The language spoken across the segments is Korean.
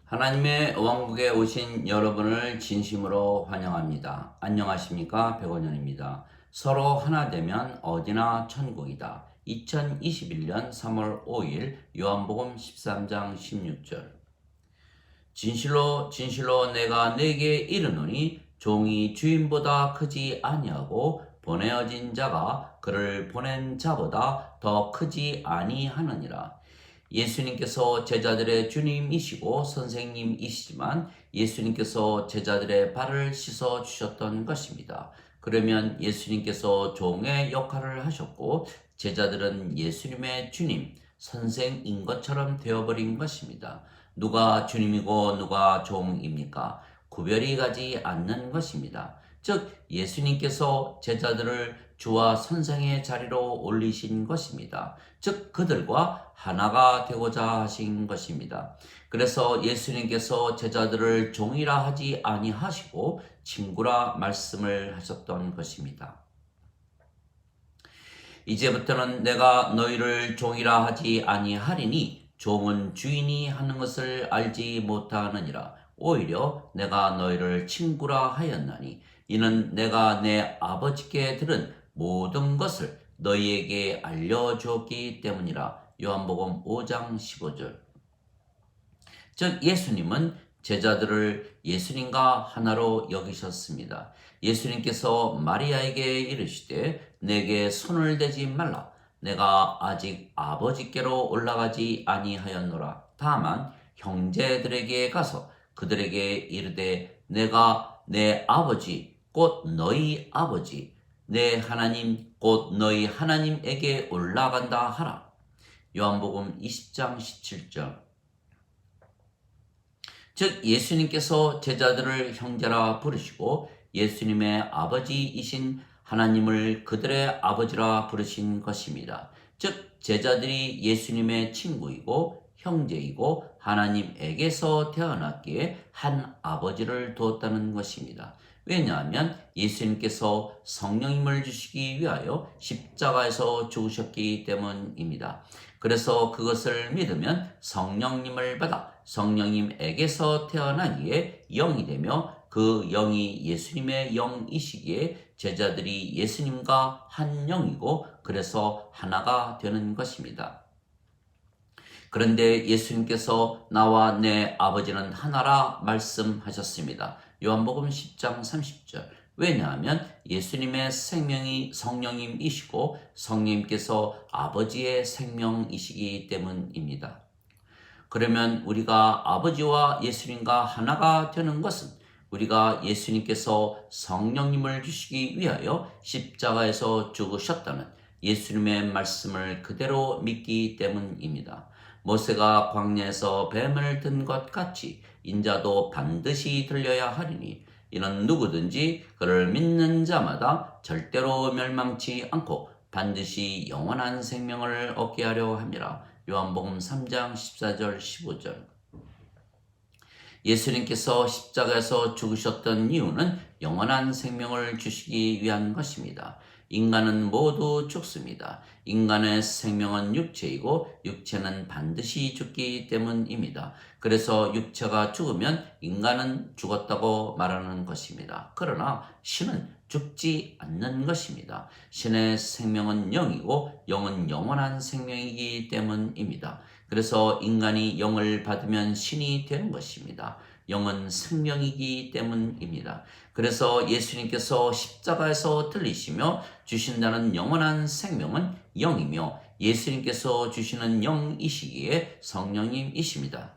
하나님의 왕국에 오신 여러분을 진심으로 환영합니다. 안녕하십니까? 백원현입니다. 서로 하나 되면 어디나 천국이다. 2021년 3월 5일 요한복음 13장 16절. 진실로 진실로 내가 네게 이르노니 종이 주인보다 크지 아니하고 보내어진 자가 그를 보낸 자보다 더 크지 아니하느니라. 예수님께서 제자들의 주님이시고 선생님이시지만 예수님께서 제자들의 발을 씻어 주셨던 것입니다. 그러면 예수님께서 종의 역할을 하셨고 제자들은 예수님의 주님, 선생인 것처럼 되어버린 것입니다. 누가 주님이고 누가 종입니까? 구별이 가지 않는 것입니다. 즉 예수님께서 제자들을 주와 선생의 자리로 올리신 것입니다. 즉 그들과 하나가 되고자 하신 것입니다. 그래서 예수님께서 제자들을 종이라 하지 아니하시고 친구라 말씀을 하셨던 것입니다. 이제부터는 내가 너희를 종이라 하지 아니하리니 종은 주인이 하는 것을 알지 못하느니라. 오히려 내가 너희를 친구라 하였나니 이는 내가 내 아버지께 들은 모든 것을 너희에게 알려주었기 때문이라. 요한복음 5장 15절. 즉 예수님은 제자들을 예수님과 하나로 여기셨습니다. 예수님께서 마리아에게 이르시되 내게 손을 대지 말라. 내가 아직 아버지께로 올라가지 아니하였노라. 다만 형제들에게 가서 그들에게 이르되 내가 내 아버지 곧 너희 아버지 내 하나님 곧 너희 하나님에게 올라간다 하라. 요한복음 20장 17절. 즉 예수님께서 제자들을 형제라 부르시고 예수님의 아버지이신 하나님을 그들의 아버지라 부르신 것입니다. 즉 제자들이 예수님의 친구이고 형제이고 하나님에게서 태어났기에 한 아버지를 두었다는 것입니다. 왜냐하면 예수님께서 성령님을 주시기 위하여 십자가에서 죽으셨기 때문입니다. 그래서 그것을 믿으면 성령님을 받아 성령님에게서 태어나기에 영이 되며 그 영이 예수님의 영이시기에 제자들이 예수님과 한 영이고 그래서 하나가 되는 것입니다. 그런데 예수님께서 나와 내 아버지는 하나라 말씀하셨습니다. 요한복음 10장 30절. 왜냐하면 예수님의 생명이 성령님이시고 성령님께서 아버지의 생명이시기 때문입니다. 그러면 우리가 아버지와 예수님과 하나가 되는 것은 우리가 예수님께서 성령님을 주시기 위하여 십자가에서 죽으셨다는 예수님의 말씀을 그대로 믿기 때문입니다. 모세가 광야에서 뱀을 든 것 같이 인자도 반드시 들려야 하리니 이는 누구든지 그를 믿는 자마다 절대로 멸망치 않고 반드시 영원한 생명을 얻게 하려 함이라. 요한복음 3장 14절 15절. 예수님께서 십자가에서 죽으셨던 이유는 영원한 생명을 주시기 위한 것입니다. 인간은 모두 죽습니다. 인간의 생명은 육체이고 육체는 반드시 죽기 때문입니다. 그래서 육체가 죽으면 인간은 죽었다고 말하는 것입니다. 그러나 신은 죽지 않는 것입니다. 신의 생명은 영이고 영은 영원한 생명이기 때문입니다. 그래서 인간이 영을 받으면 신이 되는 것입니다. 영은 생명이기 때문입니다. 그래서 예수님께서 십자가에서 들리시며 주신다는 영원한 생명은 영이며 예수님께서 주시는 영이시기에 성령님이십니다.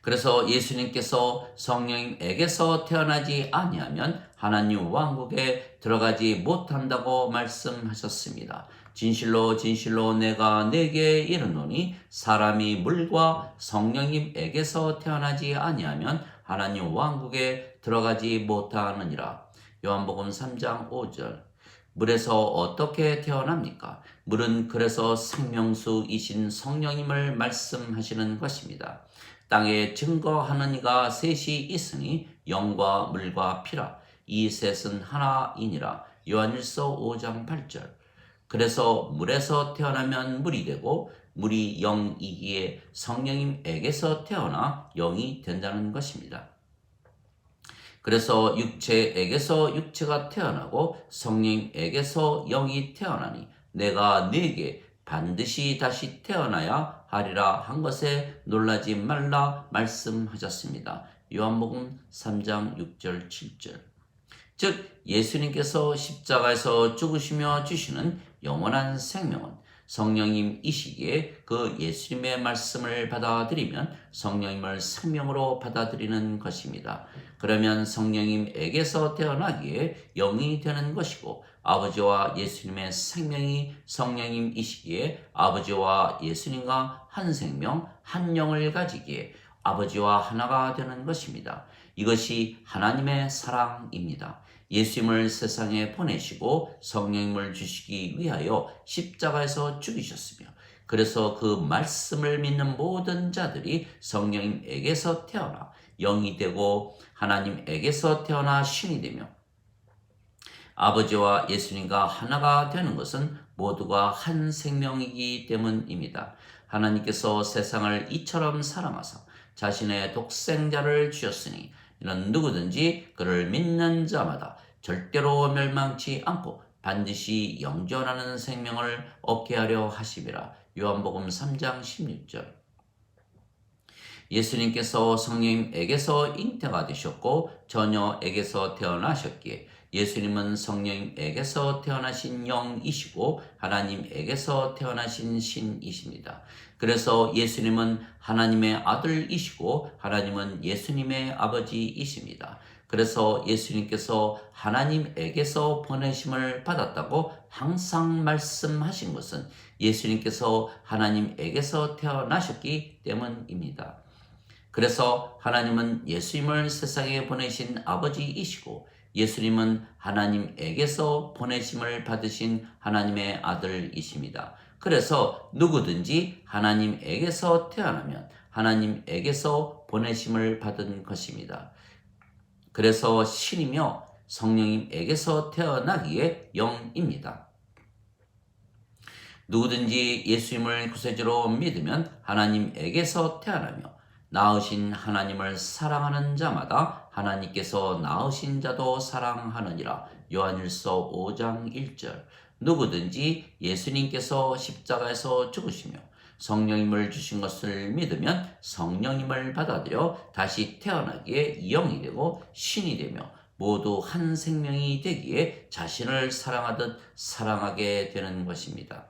그래서 예수님께서 성령님에게서 태어나지 아니하면 하나님 왕국에 들어가지 못한다고 말씀하셨습니다. 진실로 진실로 내가 네게 이르노니 사람이 물과 성령님에게서 태어나지 아니하면 하나님 왕국에 들어가지 못하느니라. 요한복음 3장 5절. 물에서 어떻게 태어납니까? 물은 그래서 생명수이신 성령님을 말씀하시는 것입니다. 땅에 증거하는 이가 셋이 있으니 영과 물과 피라. 이 셋은 하나이니라. 요한일서 5장 8절. 그래서 물에서 태어나면 물이 되고 물이 영이기에 성령님에게서 태어나 영이 된다는 것입니다. 그래서 육체에게서 육체가 태어나고 성령에게서 영이 태어나니 내가 네게 반드시 다시 태어나야 하리라 한 것에 놀라지 말라 말씀하셨습니다. 요한복음 3장 6절 7절. 즉 예수님께서 십자가에서 죽으시며 주시는 영원한 생명은 성령님이시기에 그 예수님의 말씀을 받아들이면 성령님을 생명으로 받아들이는 것입니다. 그러면 성령님에게서 태어나기에 영이 되는 것이고 아버지와 예수님의 생명이 성령님이시기에 아버지와 예수님과 한 생명, 한 영을 가지기에 아버지와 하나가 되는 것입니다. 이것이 하나님의 사랑입니다. 예수님을 세상에 보내시고 성령님을 주시기 위하여 십자가에서 죽으셨으며 그래서 그 말씀을 믿는 모든 자들이 성령님에게서 태어나 영이 되고 하나님에게서 태어나 신이 되며 아버지와 예수님과 하나가 되는 것은 모두가 한 생명이기 때문입니다. 하나님께서 세상을 이처럼 사랑하사 자신의 독생자를 주셨으니 이는 누구든지 그를 믿는 자마다 절대로 멸망치 않고 반드시 영존하는 생명을 얻게 하려 하심이라. 요한복음 3장 16절. 예수님께서 성령님에게서 잉태가 되셨고 처녀에게서 태어나셨기에 예수님은 성령님에게서 태어나신 영이시고 하나님에게서 태어나신 신이십니다. 그래서 예수님은 하나님의 아들이시고 하나님은 예수님의 아버지이십니다. 그래서 예수님께서 하나님에게서 보내심을 받았다고 항상 말씀하신 것은 예수님께서 하나님에게서 태어나셨기 때문입니다. 그래서 하나님은 예수님을 세상에 보내신 아버지이시고 예수님은 하나님에게서 보내심을 받으신 하나님의 아들이십니다. 그래서 누구든지 하나님에게서 태어나면 하나님에게서 보내심을 받은 것입니다. 그래서 신이며 성령님에게서 태어나기에 영입니다. 누구든지 예수님을 구세주로 믿으면 하나님에게서 태어나며 낳으신 하나님을 사랑하는 자마다 하나님께서 낳으신 자도 사랑하느니라. 요한일서 5장 1절. 누구든지 예수님께서 십자가에서 죽으시며 성령님을 주신 것을 믿으면 성령님을 받아들여 다시 태어나기에 영이 되고 신이 되며 모두 한 생명이 되기에 자신을 사랑하듯 사랑하게 되는 것입니다.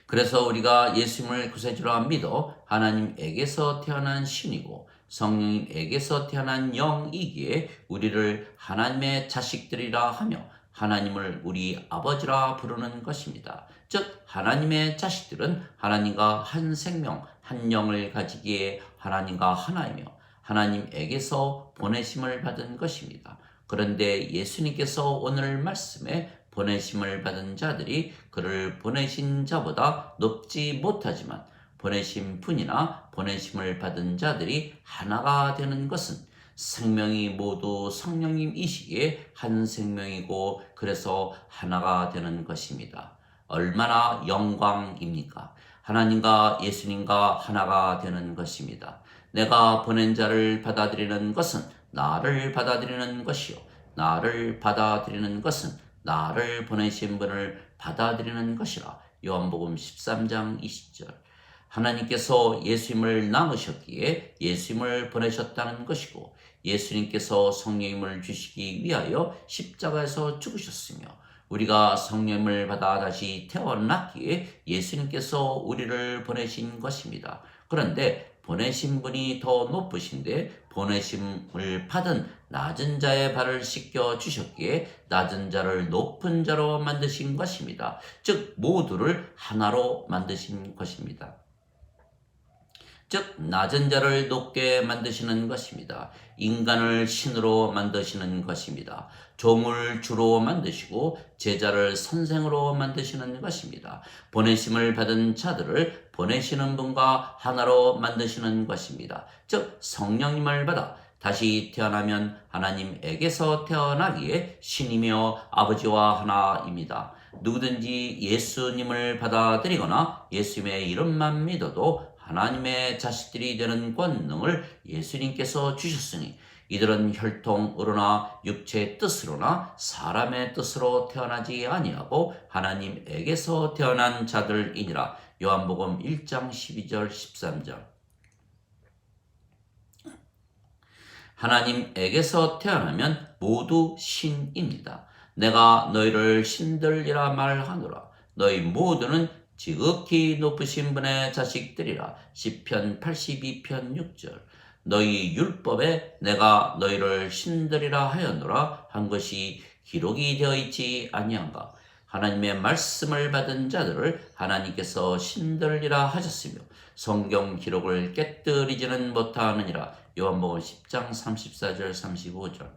그래서 우리가 예수님을 구세주라 믿어 하나님에게서 태어난 신이고 성령님에게서 태어난 영이기에 우리를 하나님의 자식들이라 하며 하나님을 우리 아버지라 부르는 것입니다. 즉 하나님의 자식들은 하나님과 한 생명, 한 영을 가지기에 하나님과 하나이며 하나님에게서 보내심을 받은 것입니다. 그런데 예수님께서 오늘 말씀에 보내심을 받은 자들이 그를 보내신 자보다 높지 못하지만 보내신 분이나 보내심을 받은 자들이 하나가 되는 것은 생명이 모두 성령님이시기에 한 생명이고 그래서 하나가 되는 것입니다. 얼마나 영광입니까? 하나님과 예수님과 하나가 되는 것입니다. 내가 보낸 자를 받아들이는 것은 나를 받아들이는 것이요 나를 받아들이는 것은 나를 보내신 분을 받아들이는 것이라. 요한복음 13장 20절. 하나님께서 예수님을 낳으셨기에 예수님을 보내셨다는 것이고 예수님께서 성령님을 주시기 위하여 십자가에서 죽으셨으며 우리가 성령님을 받아 다시 태어났기에 예수님께서 우리를 보내신 것입니다. 그런데 보내신 분이 더 높으신데 보내심을 받은 낮은 자의 발을 씻겨 주셨기에 낮은 자를 높은 자로 만드신 것입니다. 즉 모두를 하나로 만드신 것입니다. 즉 낮은 자를 높게 만드시는 것입니다. 인간을 신으로 만드시는 것입니다. 종을 주로 만드시고 제자를 선생으로 만드시는 것입니다. 보내심을 받은 자들을 보내시는 분과 하나로 만드시는 것입니다. 즉 성령님을 받아 다시 태어나면 하나님에게서 태어나기에 신이며 아버지와 하나입니다. 누구든지 예수님을 받아들이거나 예수님의 이름만 믿어도 하나님의 자식들이 되는 권능을 예수님께서 주셨으니 이들은 혈통으로나 육체의 뜻으로나 사람의 뜻으로 태어나지 아니하고 하나님에게서 태어난 자들이니라. 요한복음 1장 12절 13절. 하나님에게서 태어나면 모두 신입니다. 내가 너희를 신들이라 말하노라. 너희 모두는 지극히 높으신 분의 자식들이라. 시편 82편 6절. 너희 율법에 내가 너희를 신들이라 하였노라 한 것이 기록이 되어 있지 아니한가. 하나님의 말씀을 받은 자들을 하나님께서 신들이라 하셨으며 성경 기록을 깨뜨리지는 못하느니라. 요한복음 10장 34절 35절.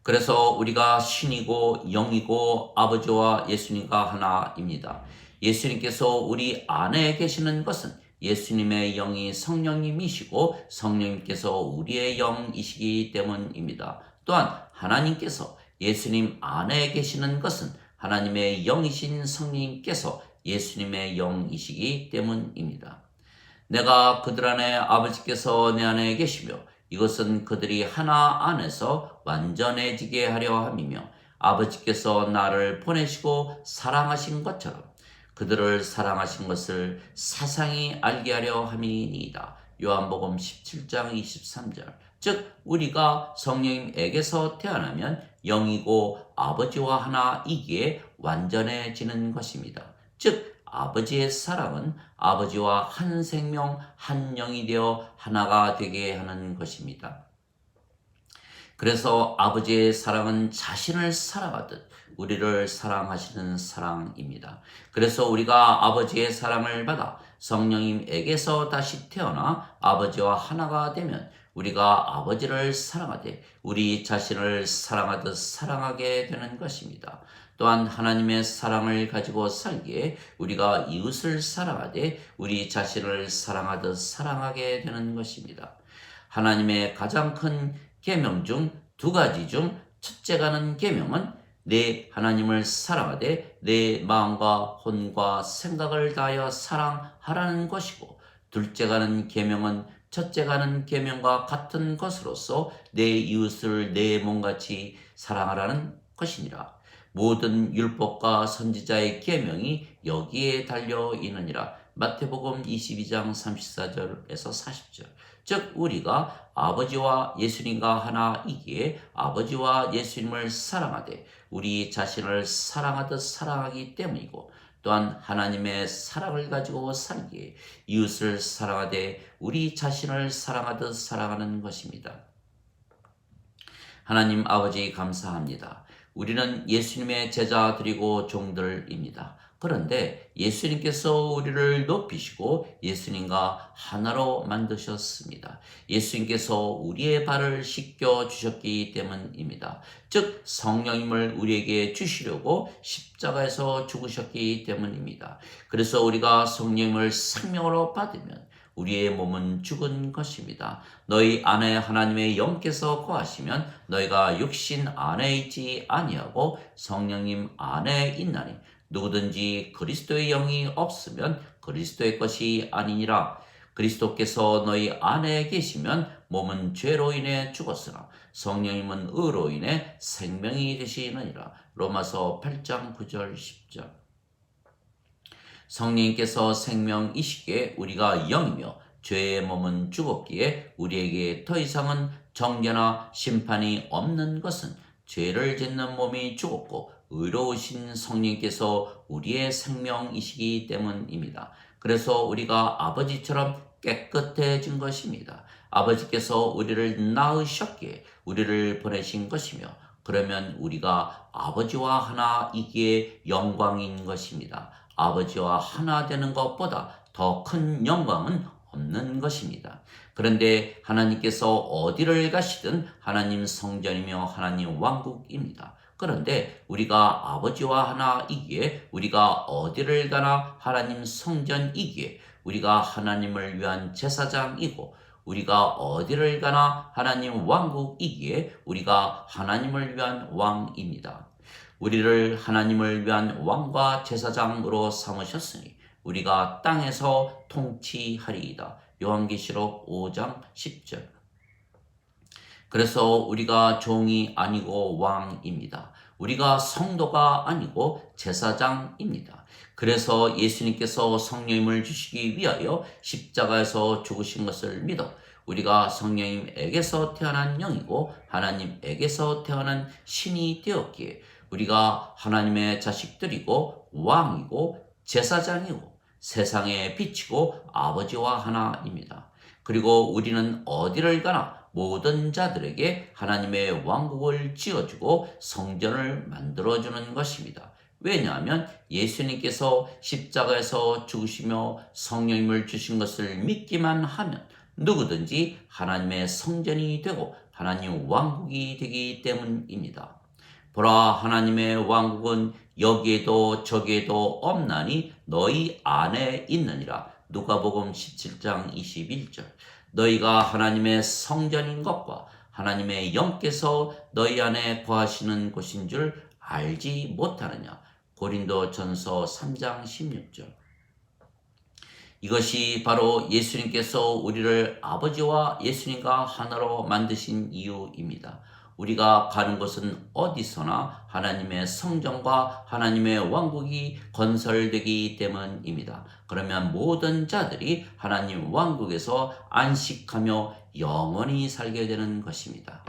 그래서 우리가 신이고 영이고 아버지와 예수님과 하나입니다. 예수님께서 우리 안에 계시는 것은 예수님의 영이 성령님이시고 성령님께서 우리의 영이시기 때문입니다. 또한 하나님께서 예수님 안에 계시는 것은 하나님의 영이신 성령님께서 예수님의 영이시기 때문입니다. 내가 그들 안에 아버지께서 내 안에 계시며 이것은 그들이 하나 안에서 완전해지게 하려 함이며 아버지께서 나를 보내시고 사랑하신 것처럼 그들을 사랑하신 것을 세상이 알게 하려 함이니이다. 요한복음 17장 23절. 즉 우리가 성령님에게서 태어나면 영이고 아버지와 하나이기에 완전해지는 것입니다. 즉 아버지의 사랑은 아버지와 한 생명 한 영이 되어 하나가 되게 하는 것입니다. 그래서 아버지의 사랑은 자신을 사랑하듯 우리를 사랑하시는 사랑입니다. 그래서 우리가 아버지의 사랑을 받아 성령님에게서 다시 태어나 아버지와 하나가 되면 우리가 아버지를 사랑하되 우리 자신을 사랑하듯 사랑하게 되는 것입니다. 또한 하나님의 사랑을 가지고 살기에 우리가 이웃을 사랑하되 우리 자신을 사랑하듯 사랑하게 되는 것입니다. 하나님의 가장 큰 계명 중 두 가지 중 첫째가는 계명은 내 하나님을 사랑하되 내 마음과 혼과 생각을 다하여 사랑하라는 것이고 둘째가는 계명은 첫째가는 계명과 같은 것으로서 내 이웃을 내 몸같이 사랑하라는 것이니라. 모든 율법과 선지자의 계명이 여기에 달려 있느니라. 마태복음 22장 34절에서 40절. 즉 우리가 아버지와 예수님과 하나이기에 아버지와 예수님을 사랑하되 우리 자신을 사랑하듯 사랑하기 때문이고 또한 하나님의 사랑을 가지고 살기에 이웃을 사랑하되 우리 자신을 사랑하듯 사랑하는 것입니다. 하나님 아버지 감사합니다. 우리는 예수님의 제자들이고 종들입니다. 그런데 예수님께서 우리를 높이시고 예수님과 하나로 만드셨습니다. 예수님께서 우리의 발을 씻겨 주셨기 때문입니다. 즉 성령님을 우리에게 주시려고 십자가에서 죽으셨기 때문입니다. 그래서 우리가 성령님을 생명으로 받으면 우리의 몸은 죽은 것입니다. 너희 안에 하나님의 영께서 거하시면 너희가 육신 안에 있지 아니하고 성령님 안에 있나니 누구든지 그리스도의 영이 없으면 그리스도의 것이 아니니라. 그리스도께서 너희 안에 계시면 몸은 죄로 인해 죽었으나 성령님은 의로 인해 생명이 되시느니라. 로마서 8장 9절 10절. 성령님께서 생명이시기에 우리가 영이며 죄의 몸은 죽었기에 우리에게 더 이상은 정죄나 심판이 없는 것은 죄를 짓는 몸이 죽었고 의로우신 성령께서 우리의 생명이시기 때문입니다. 그래서 우리가 아버지처럼 깨끗해진 것입니다. 아버지께서 우리를 낳으셨기에 우리를 보내신 것이며 그러면 우리가 아버지와 하나이기에 영광인 것입니다. 아버지와 하나 되는 것보다 더 큰 영광은 없는 것입니다. 그런데 하나님께서 어디를 가시든 하나님 성전이며 하나님 왕국입니다. 그런데 우리가 아버지와 하나이기에 우리가 어디를 가나 하나님 성전이기에 우리가 하나님을 위한 제사장이고 우리가 어디를 가나 하나님 왕국이기에 우리가 하나님을 위한 왕입니다. 우리를 하나님을 위한 왕과 제사장으로 삼으셨으니 우리가 땅에서 통치하리이다. 요한계시록 5장 10절. 그래서 우리가 종이 아니고 왕입니다. 우리가 성도가 아니고 제사장입니다. 그래서 예수님께서 성령님을 주시기 위하여 십자가에서 죽으신 것을 믿어 우리가 성령님에게서 태어난 영이고 하나님에게서 태어난 신이 되었기에 우리가 하나님의 자식들이고 왕이고 제사장이고 세상의 빛이고 아버지와 하나입니다. 그리고 우리는 어디를 가나 모든 자들에게 하나님의 왕국을 지어주고 성전을 만들어주는 것입니다. 왜냐하면 예수님께서 십자가에서 죽으시며 성령님을 주신 것을 믿기만 하면 누구든지 하나님의 성전이 되고 하나님 왕국이 되기 때문입니다. 보라, 하나님의 왕국은 여기에도 저기에도 없나니 너희 안에 있느니라. 누가복음 17장 21절. 너희가 하나님의 성전인 것과 하나님의 영께서 너희 안에 거하시는 곳인 줄 알지 못하느냐. 고린도전서 3장 16절. 이것이 바로 예수님께서 우리를 아버지와 예수님과 하나로 만드신 이유입니다. 우리가 가는 곳은 어디서나 하나님의 성전과 하나님의 왕국이 건설되기 때문입니다. 그러면 모든 자들이 하나님 왕국에서 안식하며 영원히 살게 되는 것입니다.